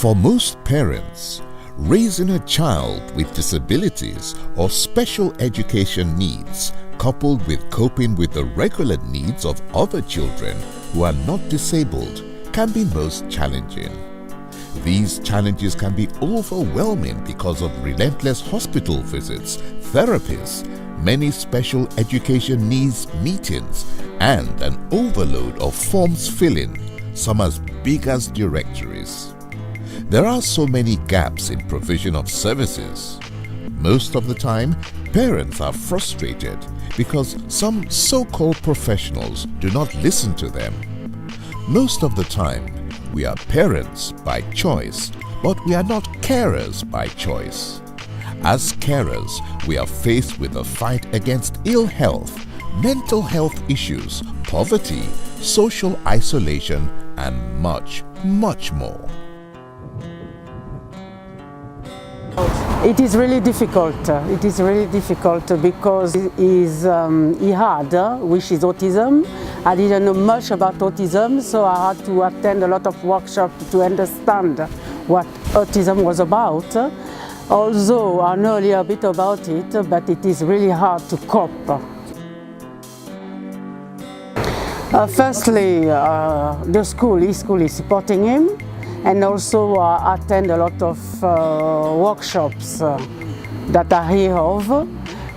For most parents, raising a child with disabilities or special education needs, coupled with coping with the regular needs of other children who are not disabled, can be most challenging. These challenges can be overwhelming because of relentless hospital visits, therapies, many special education needs meetings, and an overload of forms filling, some as big as directories. There are so many gaps in provision of services. Most of the time, parents are frustrated because some so-called professionals do not listen to them. Most of the time, we are parents by choice, but we are not carers by choice. As carers, we are faced with a fight against ill health, mental health issues, poverty, social isolation, and much, much more. It is really difficult. It is really difficult because he had, which is autism. I didn't know much about autism, so I had to attend a lot of workshops to understand what autism was about. Although I know a little bit about it, but it is really hard to cope. Firstly, the school is supporting him, and also attend a lot of workshops that I hear of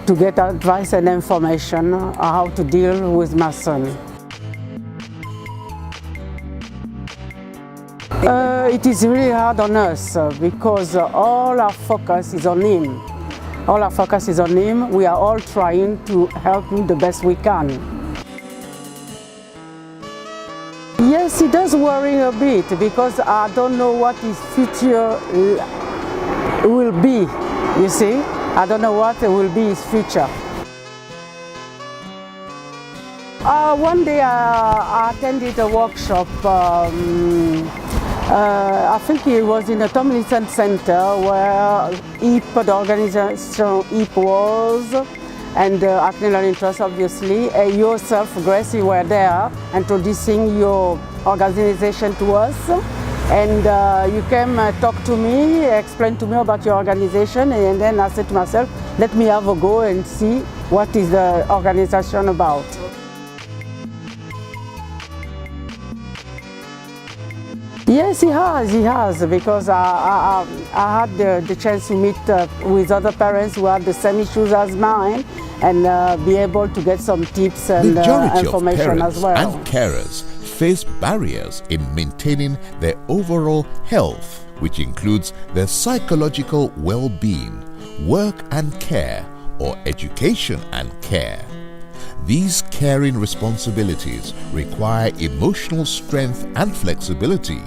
to get advice and information on how to deal with my son. It is really hard on us because all our focus is on him. All our focus is on him. We are all trying to help him the best we can. Yes, it does worry a bit because I don't know what his future will be, you see. I don't know what will be his future. One day I attended a workshop. I think it was in the Tomlinson Center where EAP, the organization EAP was, and Acne Learning Trust obviously, yourself, Grace, you were there introducing your organization to us, and you came talk to me, explain to me about your organization, and then I said to myself, let me have a go and see what is the organization about. Yes, he has, because I had the chance to meet with other parents who had the same issues as mine and be able to get some tips and information as well. And carers face barriers in maintaining their overall health, which includes their psychological well-being, work and care, or education and care. These caring responsibilities require emotional strength and flexibility,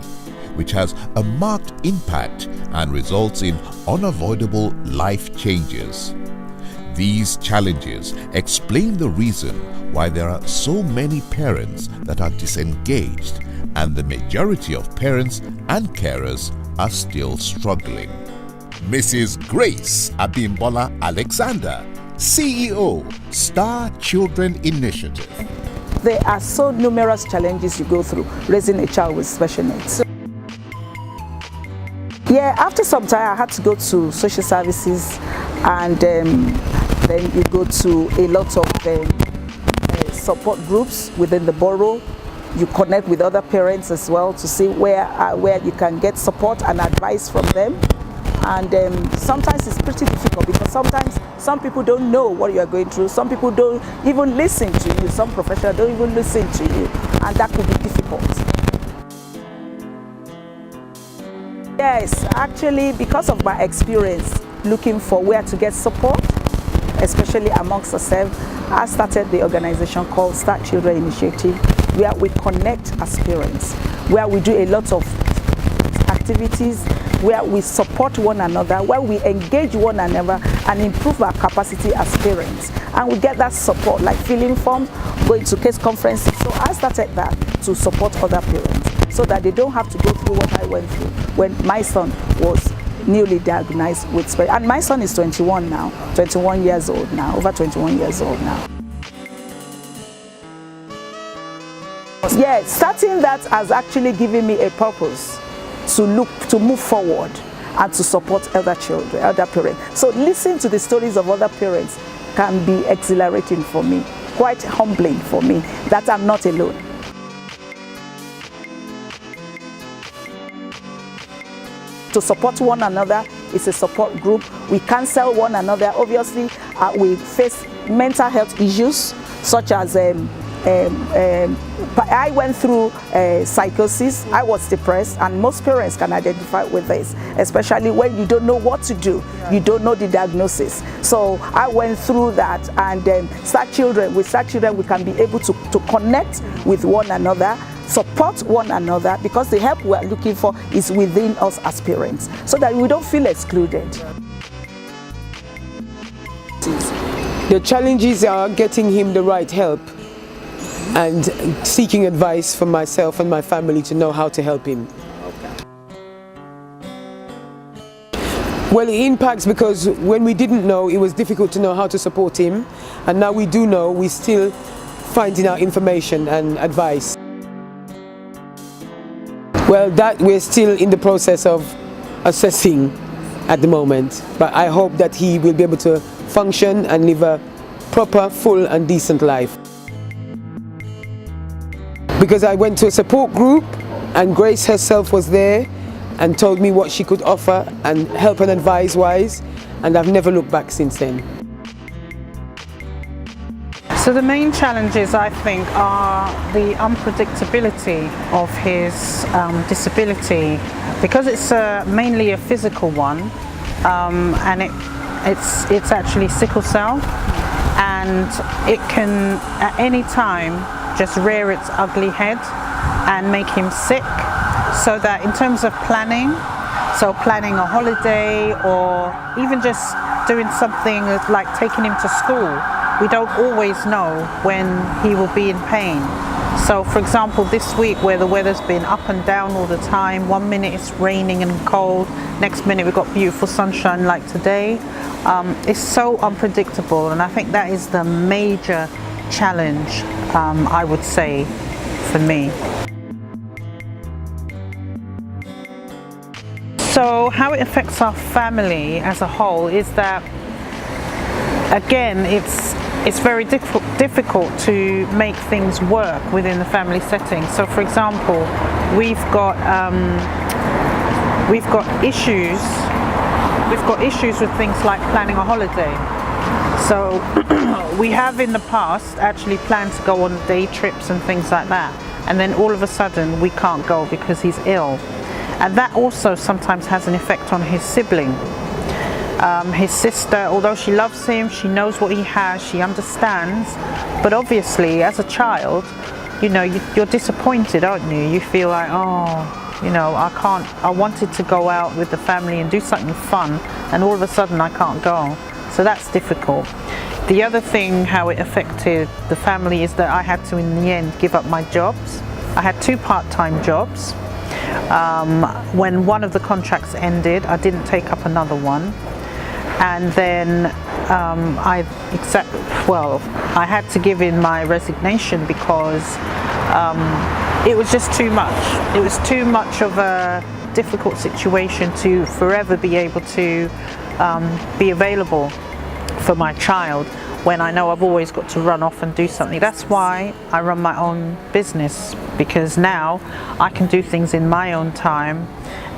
which has a marked impact and results in unavoidable life changes. These challenges explain the reason why there are so many parents that are disengaged, and the majority of parents and carers are still struggling. Mrs. Grace Abimbola Alexander, CEO, Star Children Initiative. There are so numerous challenges you go through raising a child with special needs. Yeah, after some time I had to go to social services, and then you go to a lot of support groups within the borough. You connect with other parents as well to see where you can get support and advice from them. And sometimes it's pretty difficult because sometimes some people don't know what you are going through. Some people don't even listen to you. Some professionals don't even listen to you, and that could be difficult. Yes, actually, because of my experience looking for where to get support, especially amongst ourselves, I started the organization called Star Children Initiative, where we connect as parents, where we do a lot of activities, where we support one another, where we engage one another and improve our capacity as parents. And we get that support, like filling forms, going to case conferences. So I started that to support other parents so that they don't have to go through what I went through when my son was newly diagnosed with special. And my son is 21 now, 21 years old now, over 21 years old now. Yeah, starting that has actually given me a purpose to move forward and to support other children, other parents. So listening to the stories of other parents can be exhilarating for me, quite humbling for me that I'm not alone. To support one another is a support group. We counsel one another. Obviously, we face mental health issues such as I went through psychosis. I was depressed, and most parents can identify with this, especially when you don't know what to do. You don't know the diagnosis. So I went through that, and with Start Children, we can be able to connect with one another, support one another, because the help we are looking for is within us as parents, so that we don't feel excluded. The challenges are getting him the right help and seeking advice from myself and my family to know how to help him. Well, it impacts because when we didn't know, it was difficult to know how to support him, and now we do know, we're still finding out information and advice. Well, that we're still in the process of assessing at the moment, but I hope that he will be able to function and live a proper, full and decent life. Because I went to a support group and Grace herself was there and told me what she could offer and help and advise wise, and I've never looked back since then. So the main challenges, I think, are the unpredictability of his disability, because it's mainly a physical one, and it's actually sickle cell, and it can at any time just rear its ugly head and make him sick. So that in terms of planning, so planning a holiday or even just doing something like taking him to school, we don't always know when he will be in pain. So for example, this week where the weather's been up and down all the time, one minute it's raining and cold, next minute we've got beautiful sunshine like today, it's so unpredictable, and I think that is the major challenge, I would say, for me. So how it affects our family as a whole is that, again, it's very difficult to make things work within the family setting. So for example, we've got issues with things like planning a holiday. So we have in the past actually planned to go on day trips and things like that, and then all of a sudden we can't go because he's ill. And that also sometimes has an effect on his sibling. His sister, although she loves him, she knows what he has, she understands, but obviously as a child, you know, you're disappointed, aren't you? You feel like, oh, you know, I wanted to go out with the family and do something fun, and all of a sudden I can't go. So that's difficult. The other thing, how it affected the family, is that I had to, in the end, give up my jobs. I had 2 part-time jobs. When one of the contracts ended, I didn't take up another one. And then I had to give in my resignation because it was just too much. It was too much of a difficult situation to forever be able to be available for my child when I know I've always got to run off and do something. That's why I run my own business, because now I can do things in my own time,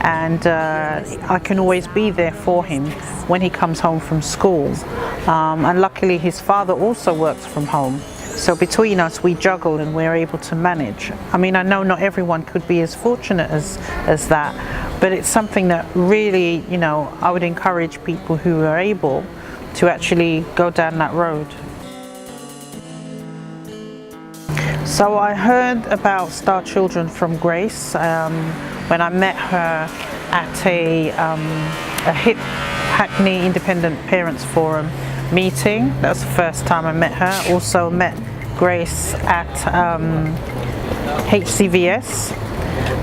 and I can always be there for him when he comes home from school. And luckily his father also works from home. So between us we juggle and we're able to manage. I mean, I know not everyone could be as fortunate as that, but it's something that really, you know, I would encourage people who are able to actually go down that road. So I heard about Start Children from Grace when I met her at a HIP, Hackney Independent Parents Forum meeting. That was the first time I met her. Also met Grace at HCVS.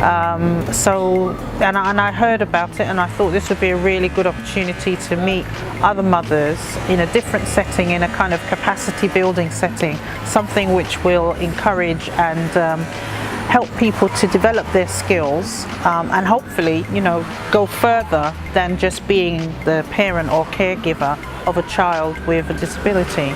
And I heard about it, and I thought this would be a really good opportunity to meet other mothers in a different setting, in a kind of capacity building setting, something which will encourage and help people to develop their skills and hopefully, you know, go further than just being the parent or caregiver of a child with a disability.